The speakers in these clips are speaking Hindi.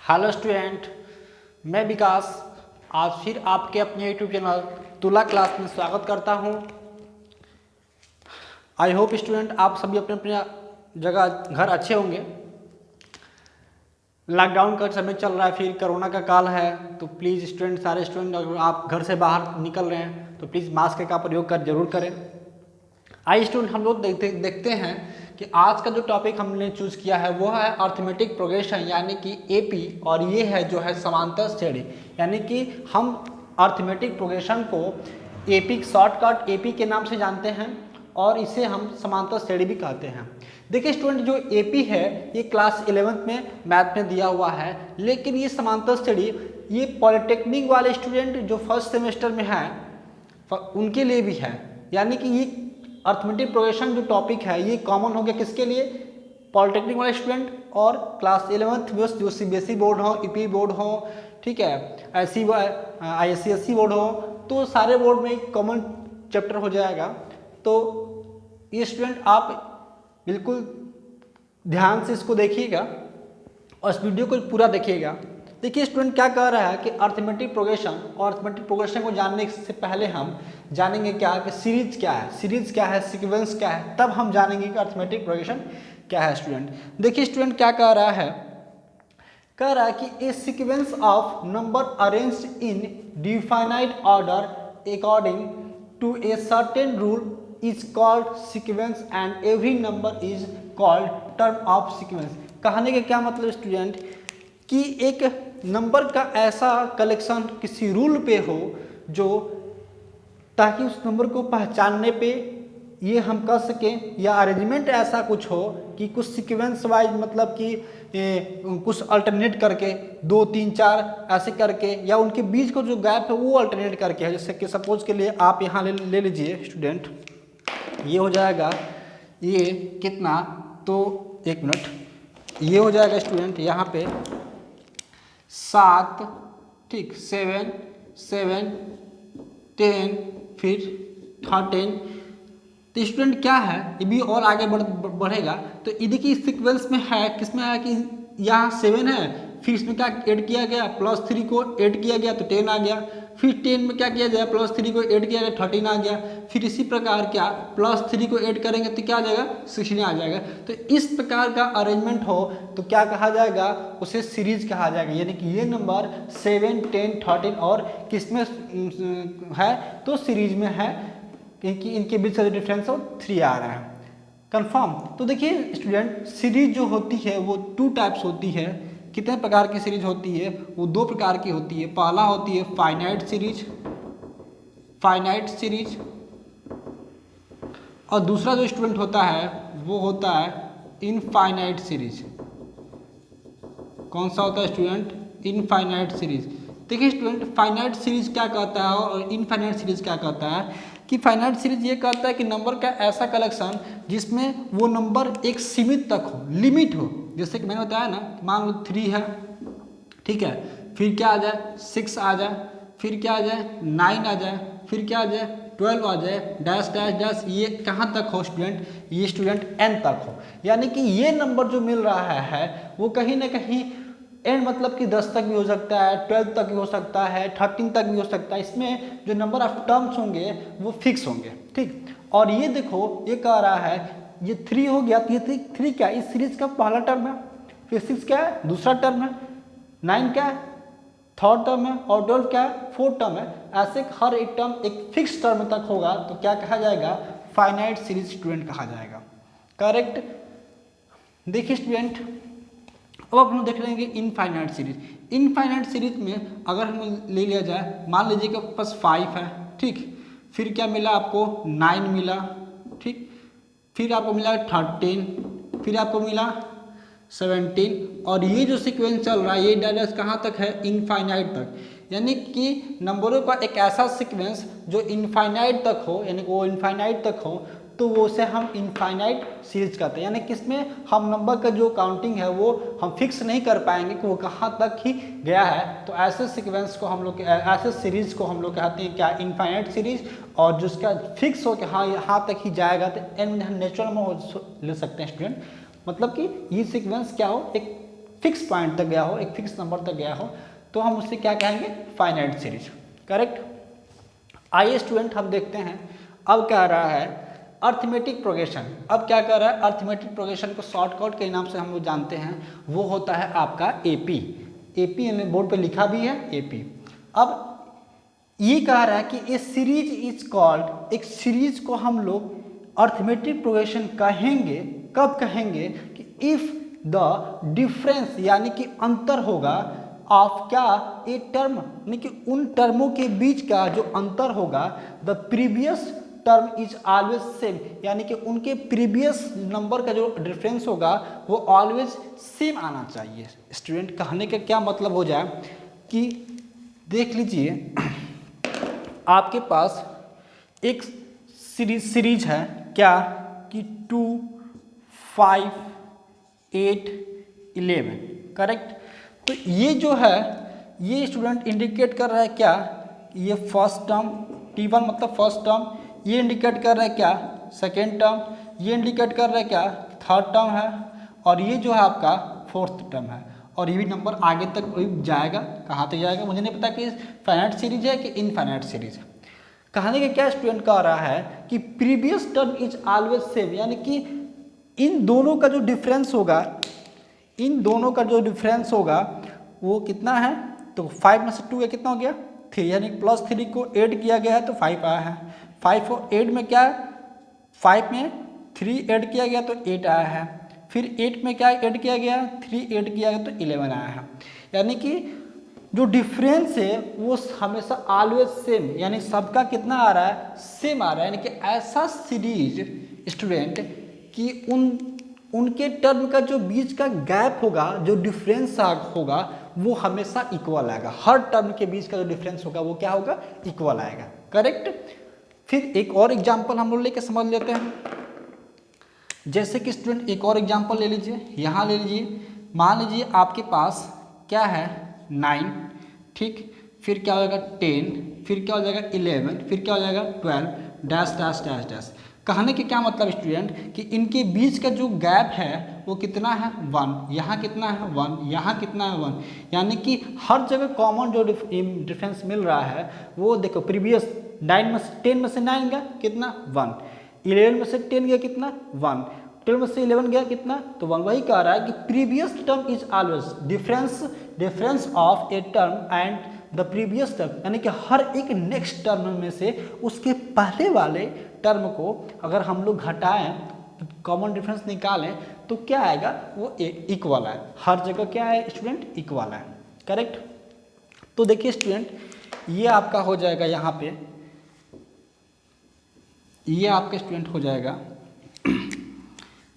हेलो स्टूडेंट, मैं विकास आज फिर आपके अपने यूट्यूब चैनल तुला क्लास में स्वागत करता हूं। आई होप स्टूडेंट आप सभी अपने अपने जगह घर अच्छे होंगे। लॉकडाउन का समय चल रहा है, फिर कोरोना का काल है, तो प्लीज़ स्टूडेंट सारे स्टूडेंट अगर आप घर से बाहर निकल रहे हैं तो प्लीज़ मास्क का प्रयोग कर जरूर करें। आइए स्टूडेंट हम लोग देखते हैं कि आज का जो टॉपिक हमने चूज किया है वो है अर्थमेटिक प्रोग्रेशन यानी कि एपी, और ये है जो है समांतर श्रेणी, यानी कि हम अर्थमेटिक प्रोग्रेशन को एपी शॉर्टकट एपी के नाम से जानते हैं और इसे हम समांतर श्रेणी भी कहते हैं। देखिए स्टूडेंट, जो एपी है ये क्लास 11th में मैथ में दिया हुआ है, लेकिन ये समांतर श्रेणी ये पॉलिटेक्निक वाले स्टूडेंट जो फर्स्ट सेमेस्टर में है उनके लिए भी है, यानी कि ये अर्थमेटिक प्रोग्रेशन जो टॉपिक है ये कॉमन हो गया किसके लिए, पॉलिटेक्निक वाले स्टूडेंट और क्लास 11th में जो सीबीएसई बोर्ड हो, ईपी बोर्ड हो, ठीक है, ऐसी आईसीएसई बोर्ड हो, तो सारे बोर्ड में एक कॉमन चैप्टर हो जाएगा। तो ये स्टूडेंट आप बिल्कुल ध्यान से इसको देखिएगा और इस वीडियो को पूरा देखिएगा। देखिए स्टूडेंट क्या कह रहा है कि अर्थमेटिक प्रोग्रेशन, और अर्थमेटिक प्रोग्रेशन को जानने से पहले हम जानेंगे क्या कि सीरीज क्या है, सीक्वेंस क्या है, तब हम जानेंगे कि अर्थमेटिक प्रोग्रेशन क्या है। स्टूडेंट देखिए स्टूडेंट क्या कह रहा है कि a sequence of number arranged in definite order according to a certain rule is called sequence and every number is called term of sequence. कहने का क्या मतलब स्टूडेंट कि एक नंबर का ऐसा कलेक्शन किसी रूल पे हो जो ताकि उस नंबर को पहचानने पे ये हम कह सकें, या अरेंजमेंट ऐसा कुछ हो कि कुछ सीक्वेंस वाइज मतलब कि कुछ अल्टरनेट करके 2 3 4 ऐसे करके, या उनके बीच को जो गैप है वो अल्टरनेट करके है। जैसे कि सपोज के लिए आप यहाँ ले लीजिए स्टूडेंट, ये हो जाएगा ये कितना, तो एक मिनट, ये हो जाएगा स्टूडेंट यहाँ पे 7, ठीक, 7 7 10 फिर 13। तो स्टूडेंट क्या है ये भी और आगे बढ़ेगा। तो ये देखिए सीक्वेंस में है, किसमें है कि यहाँ 7 है, फिर इसमें क्या ऐड किया गया, +3 को ऐड किया गया तो 10 आ गया, फिर 10 में क्या किया जाए, +3 को ऐड किया गया 13 आ गया, फिर इसी प्रकार क्या +3 को ऐड करेंगे तो क्या आ जाएगा 16 आ जाएगा। तो इस प्रकार का अरेंजमेंट हो तो क्या कहा जाएगा, उसे सीरीज कहा जाएगा। यानी कि ये नंबर 7 10 13 और किसमें है, तो सीरीज में है, क्योंकि इनके बीच का जो डिफरेंस है वो 3 आ रहा है। कंफर्म। तो देखिए स्टूडेंट सीरीज जो होती है वो 2 टाइप्स होती है। कितने प्रकार की सीरीज होती है, वो 2 प्रकार की होती है। पहला होती है फाइनाइट सीरीज, और दूसरा जो स्टूडेंट होता है वो होता है इनफाइनाइट सीरीज। कौन सा होता है स्टूडेंट, इनफाइनाइट सीरीज। देखिए स्टूडेंट फाइनाइट सीरीज क्या कहता है और इनफाइनाइट सीरीज क्या कहता है कि फाइनाइट सीरीज ये कहता है कि नंबर का ऐसा कलेक्शन जिसमें वो नंबर एक सीमित तक हो, लिमिट हो। जैसे कि मैंने बताया ना, मान लो 3 है, ठीक है, फिर क्या आ जाए 6 आ जाए, फिर क्या आ जाए 9 आ जाए, फिर क्या आ जाए 12 आ जाए, डैश डैश डैश, ये कहाँ तक हो स्टूडेंट, ये स्टूडेंट n तक हो। यानी कि ये नंबर जो मिल रहा है वो कहीं ना कहीं n मतलब कि 10 तक भी हो सकता है, 12 तक भी हो सकता है, 13 तक भी हो सकता है। इसमें जो नंबर ऑफ टर्म्स होंगे वो फिक्स होंगे, ठीक। और ये देखो ये कह रहा है ये 3 हो गया, तो ये 3 क्या इस सीरीज का पहला टर्म है, फिर 6 क्या है दूसरा टर्म है, 9 क्या है थर्ड टर्म है, और 12 क्या है फोर्थ टर्म है। ऐसे हर एक टर्म एक फिक्स टर्म तक होगा तो क्या कहा जाएगा, फाइनाइट सीरीज स्टूडेंट कहा जाएगा। करेक्ट। देखिए स्टूडेंट अब आप लोग देख लेंगे इनफाइनाइट सीरीज। इनफाइनाइट सीरीज में अगर हम ले लिया जाए, मान लीजिए कि पास 5 है, ठीक, फिर क्या मिला आपको 9 मिला, ठीक, फिर आपको मिला 13, फिर आपको मिला 17, और ये जो सीक्वेंस चल रहा है ये डायरेक्ट कहाँ तक है, इनफाइनाइट तक। यानी कि नंबरों का एक ऐसा सीक्वेंस जो इनफाइनाइट तक हो, यानी वो इनफाइनाइट तक हो, तो वो से हम इनफाइनाइट सीरीज कहते हैं। यानी कि इसमें हम नंबर का जो काउंटिंग है वो हम फिक्स नहीं कर पाएंगे कि वो कहाँ तक ही गया है। तो ऐसे सीक्वेंस को हम लोग, ऐसे सीरीज को हम लोग कहते हैं क्या, इनफाइनाइट सीरीज। और जिसका फिक्स हो कि हाँ यहाँ तक ही जाएगा तो एन नेचुरल में ले सकते हैं स्टूडेंट। मतलब कि ये सीक्वेंस क्या हो, एक फिक्स पॉइंट तक गया हो, एक फिक्स नंबर तक गया हो, तो हम उससे क्या कहेंगे, फाइनाइट सीरीज। करेक्ट। आइए स्टूडेंट हम देखते हैं अब क्या रहा है अर्थमेटिक प्रोग्रेशन। अब क्या कर रहा है अर्थमेटिक प्रोग्रेशन को शॉर्टकट के नाम से हम लोग जानते हैं, वो होता है आपका एपी। एपी हमने बोर्ड पे लिखा भी है एपी। अब ये कह रहा है कि ए सीरीज इज कॉल्ड, एक सीरीज को हम लोग अर्थमेटिक प्रोग्रेशन कहेंगे, कब कहेंगे कि इफ द डिफरेंस यानी कि अंतर होगा ऑफ क्या ए टर्म, यानी कि उन टर्मों के बीच का जो अंतर होगा, the previous term is always same, यानी कि उनके प्रीवियस नंबर का जो डिफरेंस होगा वो ऑलवेज सेम आना चाहिए। स्टूडेंट कहने का क्या मतलब हो जाए कि देख लीजिए आपके पास एक सीरीज है क्या कि 2, 5, 8, 11। करेक्ट। तो ये जो है ये स्टूडेंट इंडिकेट कर रहा है क्या, ये फर्स्ट टर्म T1 मतलब फर्स्ट टर्म, ये इंडिकेट कर रहा है क्या सेकेंड टर्म, ये इंडिकेट कर रहा है क्या थर्ड टर्म है, और ये जो है आपका फोर्थ टर्म है। और ये भी नंबर आगे तक जाएगा, कहाँ तक जाएगा मुझे नहीं पता कि फाइनाइट सीरीज है कि इनफाइनाइट सीरीज है। कहने का क्या स्टूडेंट कह रहा है कि previous term is always same, यानी कि इन दोनों का जो डिफरेंस होगा, इन दोनों का जो डिफरेंस होगा वो कितना है, तो 5 में से 2 कितना हो गया 3, यानी +3 को ऐड किया गया है तो 5 आया है। 5 और 8 में क्या है, 5 में 3 ऐड किया गया तो 8 आया है, फिर 8 में क्या ऐड किया गया 3 ऐड किया गया तो 11 आया है। यानी कि जो डिफरेंस है वो हमेशा ऑलवेज सेम, यानी सबका कितना आ रहा है सेम आ रहा है। यानी कि ऐसा सीरीज स्टूडेंट कि उनके टर्म का जो बीच का गैप होगा, जो डिफरेंस होगा वो हमेशा इक्वल आएगा। हर टर्म के बीच का जो डिफरेंस होगा वो क्या होगा इक्वल आएगा। करेक्ट। फिर एक और एग्जांपल हम लोग लेके समझ लेते हैं। जैसे कि स्टूडेंट एक और एग्जांपल ले लीजिए, यहाँ ले लीजिए, मान लीजिए आपके पास क्या है 9, ठीक, फिर क्या हो जाएगा 10, फिर क्या हो जाएगा 11, फिर क्या हो जाएगा 12 डैश डैश डैश डैश। कहने के क्या मतलब स्टूडेंट कि इनके बीच का जो गैप है वो कितना है 1, यहाँ कितना है 1, यहाँ कितना है 1, यानी कि हर जगह कॉमन जो डिफरेंस मिल रहा है वो देखो प्रीवियस 10 में से 9 गया कितना 1, 11 में से 10 गया कितना 1, 12 में से 11 गया कितना तो 1। वही कह रहा है कि previous term is always difference of a term and the previous term, यानी कि हर एक नेक्स्ट टर्म में से उसके पहले वाले टर्म को अगर हम लोग घटाएं, कॉमन डिफरेंस निकालें तो क्या आएगा वो इक्वल है। हर जगह क्या है स्टूडेंट इक्वल है। करेक्ट। तो देखिए स्टूडेंट ये आपका हो जाएगा, यहाँ पे ये आपका स्टूडेंट हो जाएगा,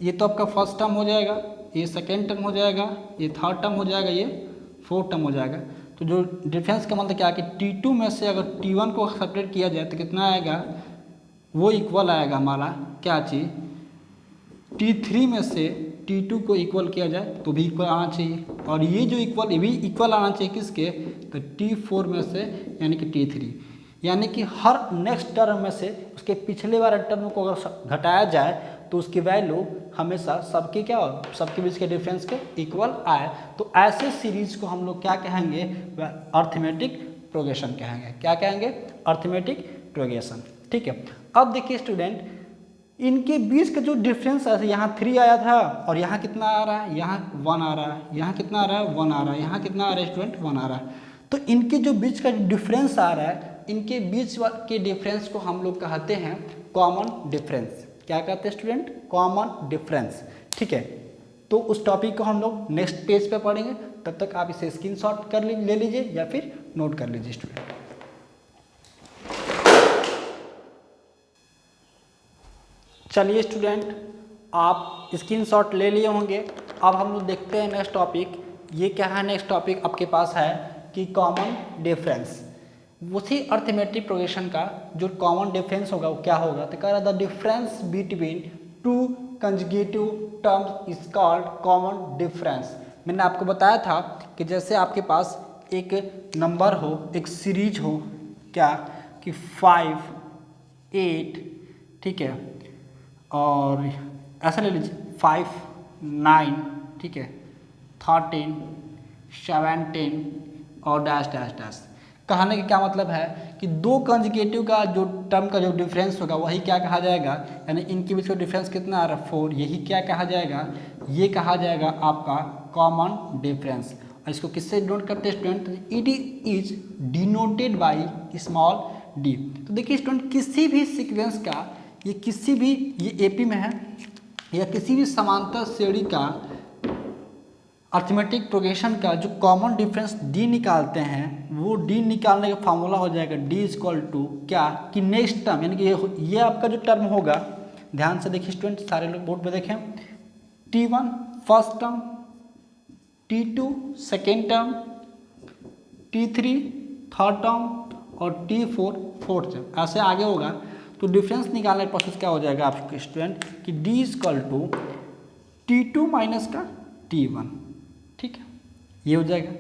ये तो आपका फर्स्ट टर्म हो जाएगा, ये सेकेंड टर्म हो जाएगा, ये थर्ड टर्म हो जाएगा, ये फोर्थ टर्म हो जाएगा। तो जो डिफरेंस का मतलब क्या है कि T2 में से अगर T1 को सेपरेट किया जाए तो कितना आएगा वो इक्वल आएगा हमारा क्या चीज़, T3 में से T2 को इक्वल किया जाए तो भी इक्वल आना चाहिए, और ये जो इक्वल ये भी इक्वल आना चाहिए किसके, तो T4 में से यानी कि T3, यानी कि हर नेक्स्ट टर्म में से उसके पिछले वाले टर्म को अगर घटाया जाए तो उसकी वैल्यू हमेशा सबके क्या हो, सबके बीच के डिफरेंस के इक्वल आए। तो ऐसे सीरीज को हम लोग क्या कहेंगे, अर्थमेटिक प्रोग्रेशन कहेंगे। क्या कहेंगे, अर्थमेटिक प्रोग्रेशन। ठीक है। अब देखिए स्टूडेंट इनके बीच का जो डिफरेंस है, यहाँ 3 आया था और यहाँ कितना आ रहा है, यहाँ 1 आ रहा है, यहाँ कितना आ रहा है 1 आ रहा है, यहाँ कितना आ रहा है स्टूडेंट 1 आ रहा है। तो इनके जो बीच का डिफरेंस आ रहा है, इनके बीच के डिफरेंस को हम लोग कहते हैं कॉमन डिफरेंस। क्या कहते हैं स्टूडेंट, कॉमन डिफरेंस। ठीक है। तो उस टॉपिक को हम लोग नेक्स्ट पेज पे पढ़ेंगे, तब तक आप इसे स्क्रीनशॉट कर ले लीजिए या फिर नोट कर लीजिए स्टूडेंट। चलिए स्टूडेंट आप स्क्रीनशॉट ले लिए होंगे। अब हम लोग देखते हैं नेक्स्ट टॉपिक। ये क्या है नेक्स्ट टॉपिक आपके पास है कि कॉमन डिफरेंस। उसी अर्थमेटिक प्रोग्रेशन का जो कॉमन डिफरेंस होगा वो क्या होगा, तो कह रहा the difference between 2 conjugative terms is called common difference. मैंने आपको बताया था कि जैसे आपके पास एक नंबर हो, एक सीरीज हो क्या कि 5, 8, ठीक है, और ऐसा ले लीजिए 5, 9, ठीक है, 13, 17 और डैश डैश डैश। कहने का क्या मतलब है कि दो कंजुगेटिव का जो टर्म का जो डिफरेंस होगा वही क्या कहा जाएगा, यानी इनके बीच का डिफरेंस कितना आ रहा है 4, यही क्या कहा जाएगा, ये कहा जाएगा आपका कॉमन डिफरेंस। और इसको किससे डिनोट करते हैं student, it is denoted by small D. तो देखिए स्टूडेंट किसी भी सीक्वेंस का, ये किसी भी, ये एपी में है, या किसी भी समांतर श्रेणी का अर्थमेटिक प्रोग्रेशन का जो कॉमन डिफरेंस डी निकालते हैं, वो डी निकालने का फार्मूला हो जाएगा डी इज इक्वल टू क्या, कि नेक्स्ट टर्म, यानी कि ये आपका जो टर्म होगा, ध्यान से देखिए स्टूडेंट, सारे लोग बोर्ड पे देखें, T1 first term, T2 second term, T3 third term और T4 फोर्थ टर्म, ऐसे आगे होगा। तो डिफरेंस निकालने का प्रोसेस क्या हो जाएगा आपके स्टूडेंट, कि D is equal to T2 minus का T1, ठीक है, ये हो जाएगा।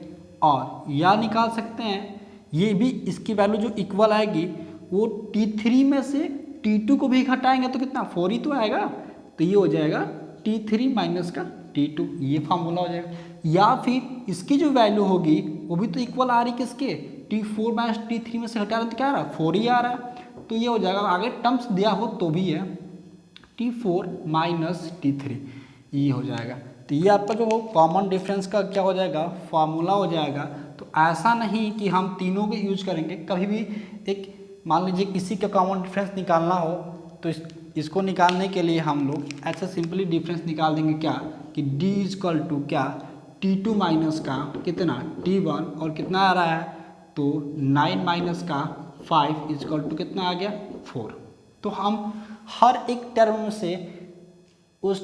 और या निकाल सकते हैं, ये भी इसकी वैल्यू जो इक्वल आएगी वो T3 में से T2 को भी घटाएंगे तो कितना 4 ही तो आएगा, तो ये हो जाएगा T3 माइनस का T2, ये फार्मूला हो जाएगा। या फिर इसकी जो वैल्यू होगी वो भी तो इक्वल आ रही किसके, T4 माइनस T3 में से घटा रहे तो क्या आ रहा है 4 ही आ रहा है, तो ये हो जाएगा, आगे टर्म्स दिया हो तो भी है T4 माइनस T3, ये हो जाएगा। तो ये आपका जो कॉमन डिफरेंस का क्या हो जाएगा, फार्मूला हो जाएगा। तो ऐसा नहीं कि हम तीनों के यूज करेंगे, कभी भी एक मान लीजिए किसी का कॉमन डिफरेंस निकालना हो तो इसको निकालने के लिए हम लोग ऐसे सिंपली डिफरेंस निकाल देंगे क्या, कि डी इज इक्वल टू क्या, T2 माइनस का कितना T1 और कितना आ रहा है, तो 9 माइनस का 5 इज इक्वल टू कितना आ गया 4। तो हम हर एक टर्म से उस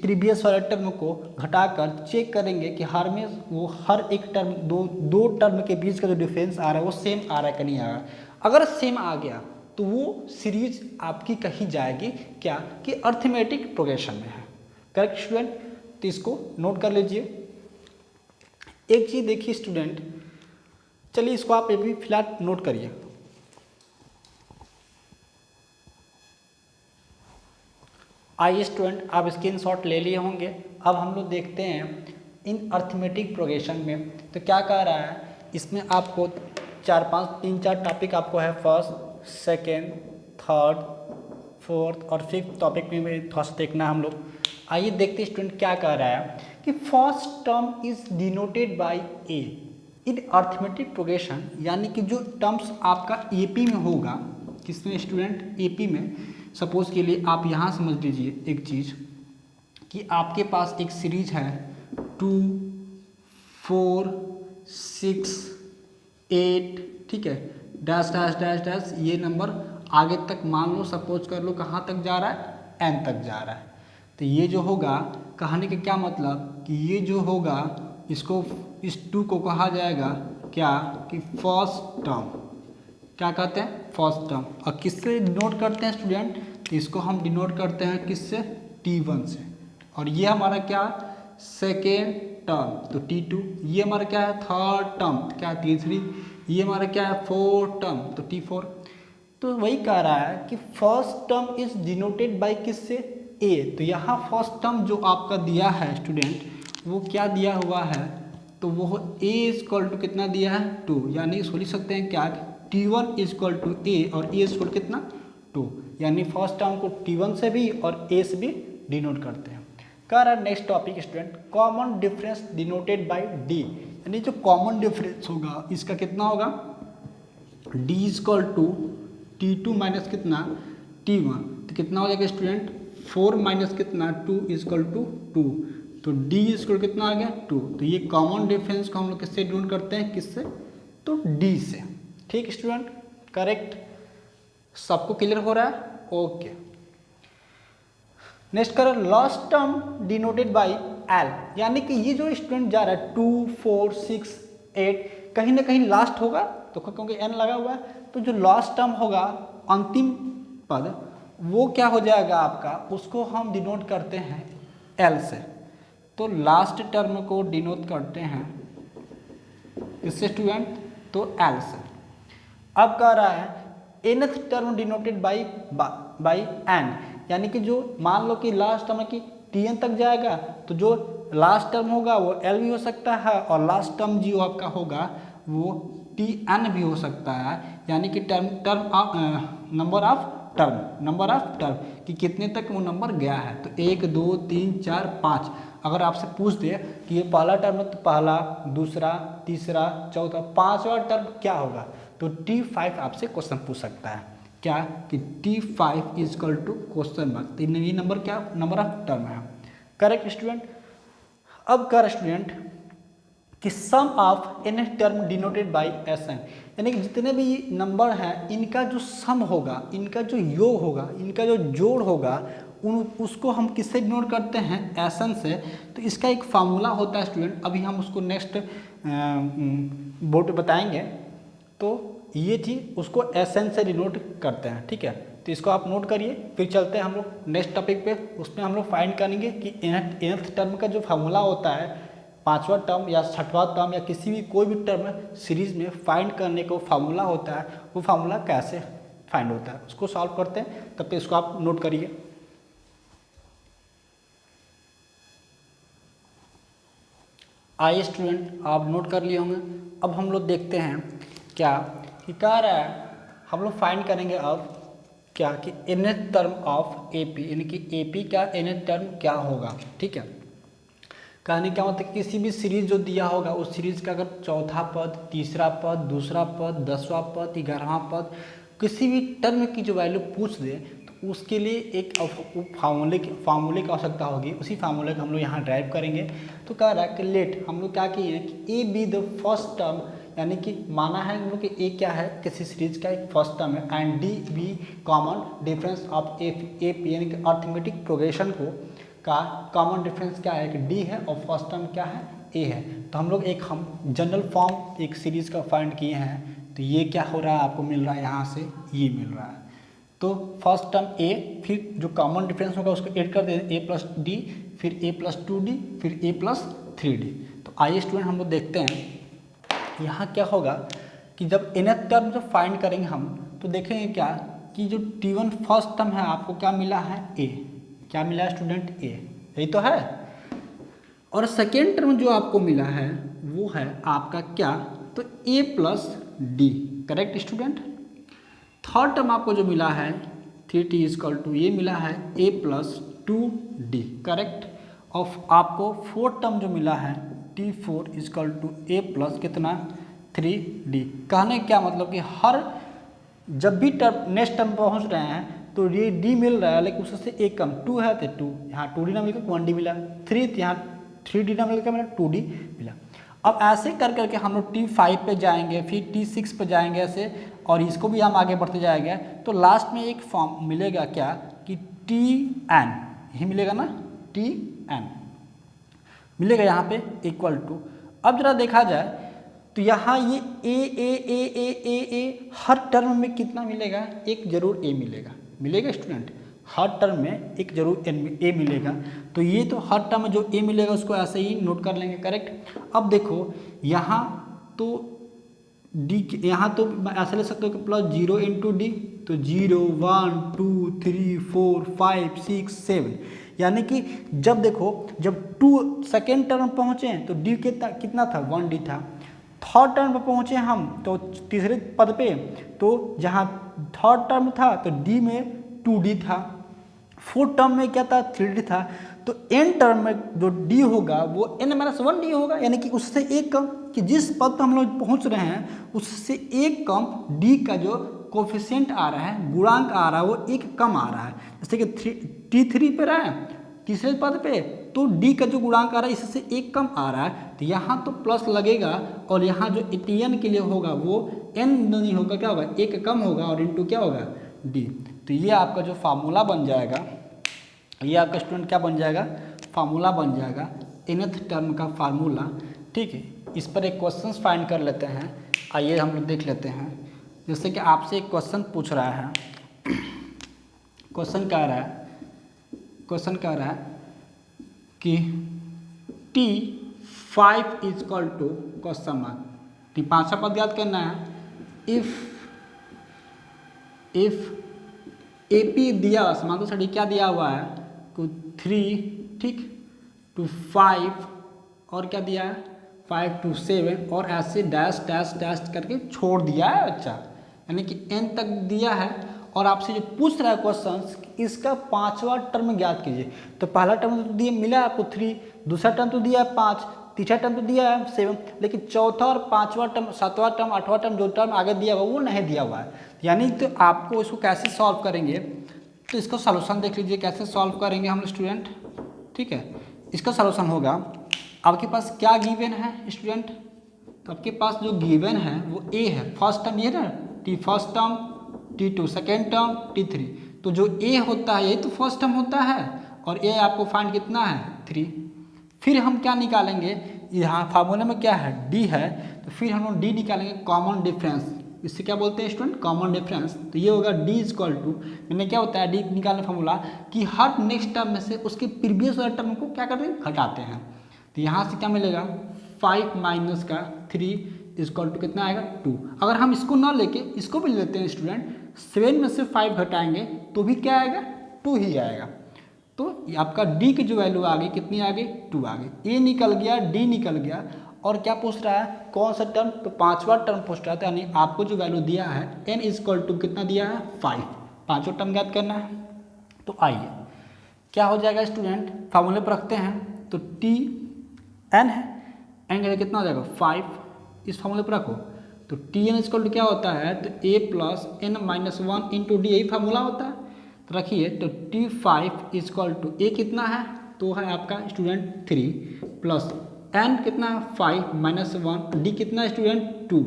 प्रीवियस वाले टर्म को घटाकर चेक करेंगे कि हर में वो हर एक टर्म दो टर्म के बीच का जो डिफरेंस आ रहा है वो सेम आ रहा है कि नहीं आ रहा है। अगर सेम आ गया तो वो सीरीज आपकी कही जाएगी क्या, कि अर्थमेटिक प्रोग्रेशन में है। करेक्ट स्टूडेंट, तो इसको नोट कर लीजिए। एक चीज़ देखिए स्टूडेंट, चलिए इसको आप अभी फिलहाल नोट करिए। आइए स्टूडेंट, आप स्क्रीनशॉट ले लिए होंगे। अब हम लोग देखते हैं इन अर्थमेटिक प्रोग्रेशन में तो क्या कह रहा है। इसमें आपको 3-4 टॉपिक आपको है, फर्स्ट, सेकेंड, थर्ड, फोर्थ और फिफ्थ टॉपिक में भी थोड़ा सा देखना है हम लोग। आइए देखते हैं स्टूडेंट क्या कह रहा है कि first term is denoted by A in arithmetic progression, यानी कि जो टर्म्स आपका एपी में होगा, किसमें स्टूडेंट, एपी में। सपोज के लिए आप यहाँ समझ लीजिए एक चीज़ कि आपके पास एक सीरीज है 2, 4, 6, 8, ठीक है, डैश डैश डैश डैश, ये नंबर आगे तक मान लो, सपोज कर लो कहाँ तक जा रहा है, n तक जा रहा है। तो ये जो होगा, कहने का क्या मतलब कि ये जो होगा इसको, इस 2 को कहा जाएगा क्या, कि फर्स्ट टर्म, क्या कहते हैं फर्स्ट टर्म। और किससे डिनोट करते हैं स्टूडेंट, तो इसको हम डिनोट करते हैं किससे, T1 से। और ये हमारा क्या, सेकेंड टर्म, तो T2। ये हमारा क्या है, थर्ड टर्म, क्या T3। ये हमारा क्या है, फोर्थ टर्म, तो T4। तो वही कह रहा है कि first term is denoted by किससे, ए। तो यहाँ फर्स्ट टर्म जो आपका दिया है स्टूडेंट, वो क्या दिया हुआ है, तो वो ए इज इक्वल टू कितना दिया है 2, यानी इसको लिख सकते हैं क्या, T1 इज इक्वल टू ए और ए इज इक्वल कितना 2, यानी फर्स्ट टर्म को T1 से भी और ए से भी डिनोट करते हैं। कह रहा है next topic student, common difference denoted by D, यानी जो कॉमन डिफरेंस होगा इसका कितना होगा, D is equal to T2 minus कितना T1, तो कितना हो जाएगा स्टूडेंट, 4 माइनस कितना 2 इज इक्वल टू 2, तो डी इज इक्वल कितना आ गया 2। तो ये कॉमन डिफरेंस को हम लोग किससे डिनोट करते हैं, किससे, तो डी से। ठीक स्टूडेंट, करेक्ट, सबको क्लियर हो रहा है, ओके। नेक्स्ट करें, last term denoted by L, यानी कि ये जो स्टूडेंट जा रहा है 2, 4, 6, 8, कहीं ना कहीं लास्ट होगा, तो क्योंकि एन लगा हुआ है, तो जो लास्ट टर्म होगा अंतिम पद, वो क्या हो जाएगा आपका, उसको हम डिनोट करते हैं एल से। तो लास्ट टर्म को डिनोट करते हैं किससे स्टूडेंट, तो एल से। अब कह रहा है nth term denoted by N, यानी कि जो मान लो कि लास्ट टर्म की Tn तक जाएगा, तो जो लास्ट टर्म होगा वो एल भी हो सकता है, और लास्ट टर्म जो आपका होगा वो टी एन भी हो सकता है, यानी कि नंबर ऑफ टर्म कि कितने तक वो नंबर गया है। तो 1 2 3 4 5, अगर आपसे पूछ दे कि ये पहला टर्म है तो पहला, दूसरा, तीसरा, चौथा, पांचवा टर्म क्या होगा, तो T5 आपसे क्वेश्चन पूछ सकता है। क्या कि T5 is equal to question mark, तो ये नंबर क्या, नंबर ऑफ टर्म है। Correct student. अब कर स्टूडेंट कि sum of n term denoted by S n, यानी कि जितने भी नंबर हैं इनका जो सम होगा, इनका जो योग होगा, इनका जो जोड़ होगा, उसको हम किससे डिनोट करते हैं, एस एन से। तो इसका एक फार्मूला होता है स्टूडेंट, अभी हम उसको नेक्स्ट बोर्ड पे बताएंगे। तो ये चीज़ उसको एस एन से डिनोट करते हैं, ठीक है। तो इसको आप नोट करिए, फिर चलते हैं हम लोग नेक्स्ट टॉपिक पे। उसमें हम लोग फाइंड करेंगे कि nth टर्म का जो फार्मूला होता है, पांचवा टर्म या छठवां टर्म या किसी भी कोई भी टर्म सीरीज में फाइंड करने को फार्मूला होता है, वो फार्मूला कैसे फाइंड होता है उसको सॉल्व करते हैं। तब पे इसको आप नोट करिए। आइए स्टूडेंट, आप नोट कर लिए होंगे। अब हम लोग देखते हैं क्या कि कह रहा है, हम लोग फाइंड करेंगे अब क्या कि nth टर्म ऑफ AP, यानी कि AP का nth टर्म क्या होगा, ठीक है। कहने क्या मतलब किसी भी सीरीज जो दिया होगा उस सीरीज का अगर चौथा पद, तीसरा पद, दूसरा पद, 10वां पद, 11वां पद, किसी भी टर्म की जो वैल्यू पूछ दे तो उसके लिए एक फार्मूले की आवश्यकता होगी। उसी फार्मूले को हम लोग यहाँ ड्राइव करेंगे। तो कह रहा है कि लेट, हम लोग क्या किए हैं कि A be the first term, यानी कि माना है हम लोग कि ए क्या है, किसी सीरीज का एक फर्स्ट टर्म है, and D be common difference of A P, यानी कि अर्थमेटिक प्रोग्रेशन को का कॉमन डिफरेंस क्या है कि डी है और फर्स्ट टर्म क्या है, ए है। तो हम लोग हम जनरल फॉर्म एक सीरीज का फाइंड किए हैं। तो ये क्या हो रहा है, आपको मिल रहा है यहाँ से ये मिल रहा है। तो फर्स्ट टर्म ए, फिर जो कॉमन डिफरेंस होगा उसको ऐड कर दें, ए प्लस डी, फिर ए प्लस 2d, फिर ए प्लस 3d। तो आइए स्टूडेंट हम लोग देखते हैं यहाँ क्या होगा कि जब nth टर्म जब फाइंड करेंगे हम, तो देखेंगे क्या कि जो T1 फर्स्ट टर्म है आपको क्या मिला है, ए। क्या मिला है स्टूडेंट, ए, यही तो है। और सेकेंड टर्म जो आपको मिला है वो है आपका क्या, तो a plus d. Correct student. Third term आपको जो मिला है 3t इजकल टू, ये मिला है ए प्लस 2d। करेक्ट। और आपको फोर्थ टर्म जो मिला है T4 is equal to A plus कितना, 3d। कहने क्या मतलब कि हर जब भी टर्म नेक्स्ट टर्म पहुंच रहे हैं तो ये डी मिल रहा है, लेकिन उससे एक कम, 2 है तो 2, यहाँ 2d ना मिलकर 1d मिला, 3 यहाँ 3d ना मिलकर मिला 2d मिला। अब ऐसे कर करके हम लोग T5 पे जाएंगे, फिर T6 पे जाएंगे ऐसे, और इसको भी हम आगे बढ़ते जाएंगे। तो लास्ट में एक फॉर्म मिलेगा क्या कि Tn, यही मिलेगा ना, Tn मिलेगा यहाँ पे इक्वल टू। अब जरा देखा जाए तो यहाँ ये ए हर टर्म में कितना मिलेगा, एक जरूर ए मिलेगा स्टूडेंट। हर टर्म में एक जरूर ए मिलेगा। तो ये तो हर टर्म में जो ए मिलेगा उसको ऐसे ही नोट कर लेंगे। करेक्ट। अब देखो यहाँ तो डी, यहाँ तो ऐसे ले सकते हो कि प्लस 0 इंटू डी, तो 0 1 2 3 4 5 6 7, यानी कि जब देखो जब 2 सेकेंड टर्म पहुँचे तो डी कितना था, 1d था। थर्ड टर्म पे पहुँचे हम तो तीसरे पद पे, तो जहाँ थर्ड टर्म था तो डी में 2d था, फोर्थ टर्म में क्या था, 3d था। तो एन टर्म में जो डी होगा वो n-1d होगा, यानी कि उससे एक कम, कि जिस पद पर हम लोग पहुँच रहे हैं उससे एक कम डी का जो कोफिशिएंट आ रहा है, गुणांक आ रहा है, वो एक कम आ रहा है। जैसे कि T3 पे रहा है तीसरे पद पे, तो डी का जो गुणांक आ रहा है इससे एक कम आ रहा है, तो यहाँ तो प्लस लगेगा, और यहाँ जो Tn के लिए होगा वो n नहीं होगा, क्या होगा, एक कम होगा, और इनटू क्या होगा, डी। तो ये आपका जो फार्मूला बन जाएगा, ये आपका स्टूडेंट क्या बन जाएगा, फार्मूला बन जाएगा, nth टर्म का फार्मूला। ठीक है, इस पर एक क्वेश्चन फाइंड कर लेते हैं। आइए हम लोग देख लेते हैं। जैसे कि आपसे एक क्वेश्चन पूछ रहा है, क्वेश्चन कह रहा है कि T5 is equal to question mark, T पांचवा पद याद करना है। इफ AP दिया, समांतर सड़ी क्या दिया हुआ है, 3, ठीक, टू 5 और क्या दिया है 5 to 7 और ऐसे डैश डैश डैश करके छोड़ दिया है बच्चा, यानी कि n तक दिया है। और आपसे जो पूछ रहा है क्वेश्चन इसका 5वां टर्म ज्ञात कीजिए। तो पहला टर्म तो दिया मिला आपको 3, दूसरा टर्म तो दिया है 5, तीसरा टर्म तो दिया है 7, लेकिन चौथा और 5वां टर्म 7वां टर्म 8वां टर्म जो टर्म आगे दिया हुआ वो नहीं दिया हुआ है। यानी तो आपको इसको कैसे सॉल्व करेंगे, तो इसका सॉल्यूशन देख लीजिए कैसे सॉल्व करेंगे हम स्टूडेंट। ठीक है, इसका सॉल्यूशन होगा, आपके पास क्या गिवन है स्टूडेंट, तो आपके पास जो गिवन है वो a है, फर्स्ट टर्म ये ना t first term, t2 second term, t3। तो जो a होता है ये तो फर्स्ट टर्म होता है और a आपको फाइंड कितना है 3। फिर हम क्या निकालेंगे, यहाँ फार्मूला में क्या है d है, तो फिर हम लोग d निकालेंगे कॉमन डिफरेंस। इससे क्या बोलते हैं स्टूडेंट कॉमन डिफरेंस। तो ये होगा d इक्वल टू, मैंने क्या होता है d निकालने फार्मूला कि हर नेक्स्ट टर्म में से उसके प्रीवियस वाले टर्म को क्या करते हैं घटाते हैं। तो यहाँ से क्या मिलेगा 5 माइनस का 3 इक्वल टू कितना आएगा 2। अगर हम इसको ना लेके इसको भी लेते हैं स्टूडेंट, 7 में से 5 घटाएंगे तो भी क्या आएगा 2 ही आएगा। तो आपका d की जो वैल्यू आ गई कितनी आ गई 2 आ गई, a निकल गया d निकल गया। और क्या पूछ रहा है कौन सा टर्म, तो 5वां टर्म पूछ रहा था, यानी आपको जो वैल्यू दिया है n इक्वल टू कितना दिया है 5, 5वां टर्म ज्ञात करना है। तो आइए क्या हो जाएगा स्टूडेंट, फार्मूले पर रखते हैं। तो t n है, n का कितना हो जाएगा 5, इस फार्मूले पर रखो। तो टी एन इक्वल टू क्या होता है, तो a plus N minus 1 into D, यही फार्मूला होता है। तो रखिए, तो T5 इक्वल टू a कितना है, तो है आपका स्टूडेंट 3 प्लस n कितना है 5 माइनस 1, d कितना है स्टूडेंट 2।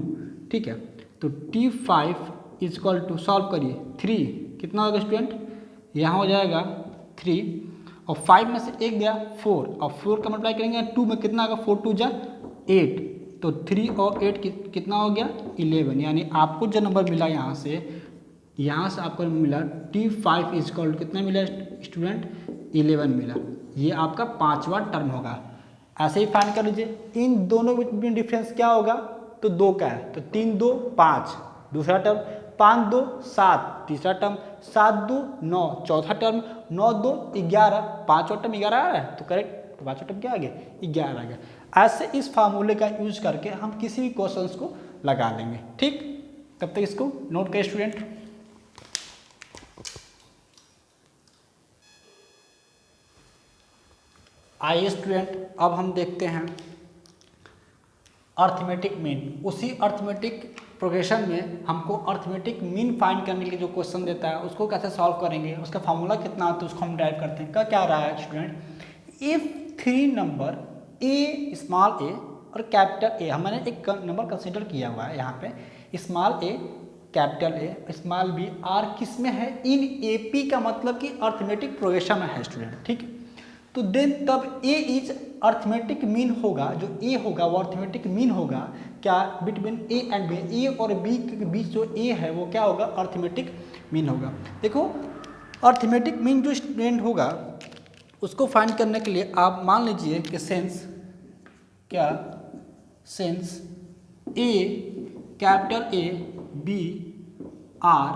ठीक है, तो T5 इक्वल टू सॉल्व करिए 3 कितना होगा स्टूडेंट, यहाँ हो जाएगा 3 और 5 में से एक गया 4 और 4 का मल्टीप्लाई करेंगे 2 में कितना होगा 4 2 जा 8, तो 3 और 8 कितना हो गया 11। यानी आपको जो नंबर मिला यहाँ से आपको मिला T5 इक्वल कितना मिला स्टूडेंट 11 मिला। ये आपका 5वां टर्म होगा। ऐसे ही फाइंड कर लीजिए, इन दोनों में डिफरेंस क्या होगा, तो 2 का है, तो 3 2 5 दूसरा टर्म, 5 2 7 तीसरा टर्म, 7 2 9 चौथा टर्म, 9 2 11 पाँचवा टर्म 11 आ रहा है, तो करेक्ट, तो पाँचवा टर्म क्या आ गया 11 आ गया। ऐसे इस फार्मूले का यूज करके हम किसी भी क्वेश्चंस को लगा लेंगे। ठीक, तब तक इसको नोट करें स्टूडेंट। आइए स्टूडेंट, अब हम देखते हैं अर्थमेटिक मीन। उसी अर्थमेटिक प्रोग्रेशन में हमको अर्थमेटिक मीन फाइंड करने के लिए जो क्वेश्चन देता है उसको कैसे सॉल्व करेंगे, उसका फार्मूला कितना आता है उसको हम ड्राइव करते हैं। क्या रहा है student, if 3 number a small a और कैपिटल A, हमने एक नंबर कंसीडर किया हुआ है यहाँ पे, small a capital A small b are किस में है, इन AP का मतलब कि अर्थमेटिक प्रोग्रेशन में है स्टूडेंट। ठीक, तो देन तब A इज अर्थमेटिक मीन होगा, जो A होगा वो अर्थमेटिक मीन होगा क्या between A and B, A और B के बीच जो A है वो क्या होगा अर्थमेटिक मीन होगा। देखो अर्थमेटिक मीन जो स्टूडेंट होगा उसको फाइंड करने के लिए आप मान लीजिए कि sense A capital A B R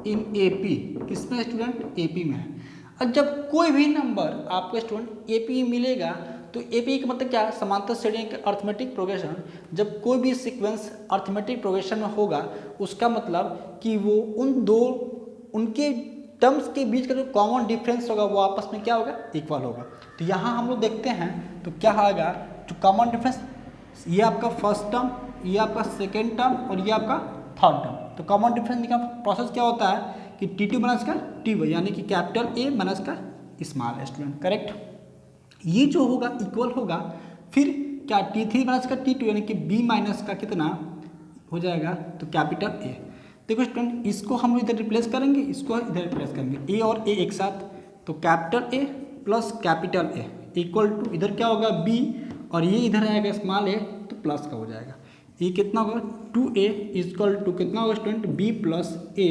in AP, किसमें स्टूडेंट AP में है। और जब कोई भी नंबर आपको स्टूडेंट AP मिलेगा तो AP का मतलब क्या है, समांतर श्रेणी के अर्थमेटिक प्रोग्रेशन। जब कोई भी सीक्वेंस अर्थमेटिक प्रोग्रेशन में होगा उसका मतलब कि वो उनके टर्म्स के बीच का जो कॉमन डिफरेंस होगा वो आपस में क्या होगा इक्वल होगा। तो यहाँ हम लोग देखते हैं तो क्या आएगा, जो कॉमन डिफरेंस, ये आपका फर्स्ट टर्म, ये आपका सेकेंड टर्म और ये आपका थर्ड टर्म। तो कॉमन डिफरेंस का प्रोसेस क्या होता है कि T2 माइनस का T1, यानी कि कैपिटल A माइनस का स्मॉल स्टूडेंट, करेक्ट। ये जो होगा इक्वल होगा, फिर क्या T3 माइनस का T2 यानी कि B माइनस का कितना हो जाएगा, तो कैपिटल A। देखो स्टूडेंट, इसको हम इधर रिप्लेस करेंगे, इसको इधर रिप्लेस करेंगे, A और A एक साथ, तो capital A plus capital A equal to इधर क्या होगा B और ये इधर आएगा स्मॉल a, तो प्लस का हो जाएगा। ये कितना होगा 2a इक्वल टू कितना होगा स्टूडेंट b प्लस a,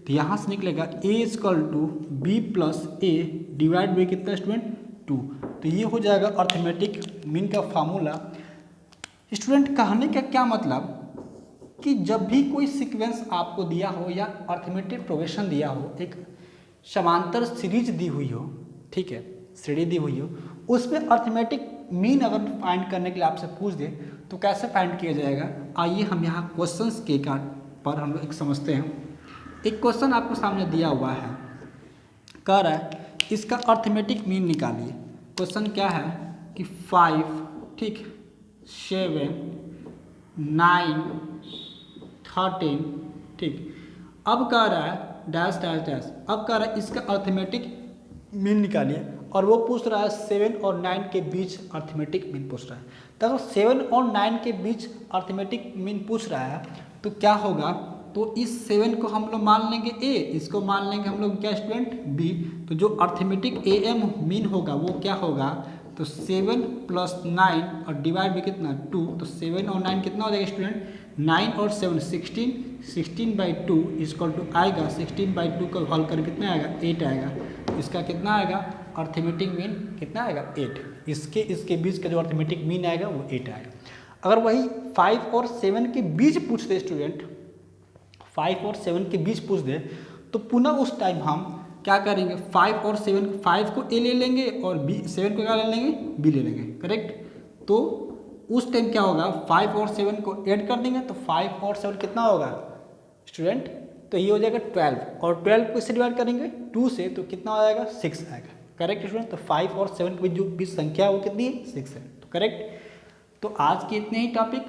तो यहाँ से निकलेगा a equal to b plus a divide by कितना स्टूडेंट 2। तो ये हो जाएगा अर्थमेटिक मीन का फार्मूला। स्टूडेंट कहने का क्या मतलब कि जब भी कोई सीक्वेंस आपको दिया हो या अर्थमेटिक प्रोग्रेशन दिया हो, एक समांतर सीरीज दी हुई हो, ठीक है, श्रेणी दी हुई हो, उसमें अर्थमेटिक मीन अगर फाइंड करने के लिए आपसे पूछ दे तो कैसे फाइंड किया जाएगा, आइए हम यहाँ क्वेश्चंस के पर हम लोग एक समझते हैं। एक क्वेश्चन आपको सामने दिया हुआ है, कह रहा है इसका अर्थमेटिक मीन निकालिए। क्वेश्चन क्या है कि 5, ठीक, 7, 9, 13, ठीक। अब कह रहा है डैश डैश डैश, अब कह रहा है इसका अर्थमेटिक मीन निकालिए, और वो पूछ रहा है 7 और 9 के बीच अर्थमेटिक मीन पूछ रहा है। तो 7 और 9 के बीच अर्थमेटिक मीन पूछ रहा है तो क्या होगा, तो इस 7 को हम लोग मान लेंगे ए, इसको मान लेंगे हम लोग क्या स्टूडेंट बी। तो जो अर्थमेटिक ए एम मीन होगा वो क्या होगा, तो 7 + 9 और डिवाइड में कितना 2, तो 7 और 9 कितना हो जाएगा स्टूडेंट, 9 और 7 16, 16/2 = आएगा 16/2 का हल कर कितना आएगा 8 आएगा। इसका कितना आएगा अर्थमेटिक मीन कितना आएगा 8। इसके बीच का जो अर्थमेटिक मीन आएगा वो 8 आएगा। अगर वही 5 और 7 के बीच पूछते स्टूडेंट, 5 और 7 के बीच पूछ दे तो पुनः उस टाइम हम क्या करेंगे, 5 और 7, 5 को ए ले लेंगे और बी 7 को क्या ले लेंगे बी ले लेंगे, करेक्ट। तो उस टाइम क्या होगा, 5 और 7 को ऐड कर देंगे तो 5 और 7 कितना होगा स्टूडेंट, तो ये हो जाएगा 12, और 12 को इससे डिवाइड करेंगे 2 से तो कितना हो जाएगा 6 आएगा, करेक्ट स्टूडेंट। तो 5 और 7 के बीच जो बीच संख्या है वो कितनी है 6 है, तो करेक्ट। तो आज के इतने ही टॉपिक,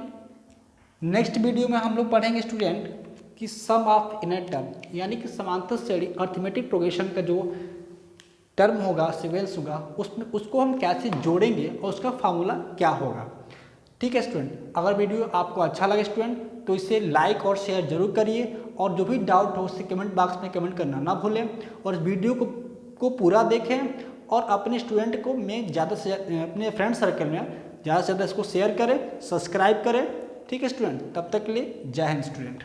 नेक्स्ट वीडियो में हम लोग पढ़ेंगे स्टूडेंट कि सम ऑफ इनर टर्म, यानी कि समांतर श्रेणी अर्थमेटिक प्रोग्रेशन का जो टर्म होगा, सीक्वेंस होगा, उसमें उसको हम कैसे जोड़ेंगे और उसका फार्मूला क्या होगा। ठीक है स्टूडेंट, अगर वीडियो आपको अच्छा लगे स्टूडेंट तो इसे लाइक और शेयर जरूर करिए, और जो भी डाउट हो उससे कमेंट बॉक्स में कमेंट करना ना भूलें, और इस वीडियो को पूरा देखें और अपने स्टूडेंट को में ज़्यादा से अपने फ्रेंड सर्कल में ज़्यादा से ज़्यादा इसको शेयर करें, सब्सक्राइब करें। ठीक है स्टूडेंट, तब तक के लिए जय हिंद स्टूडेंट।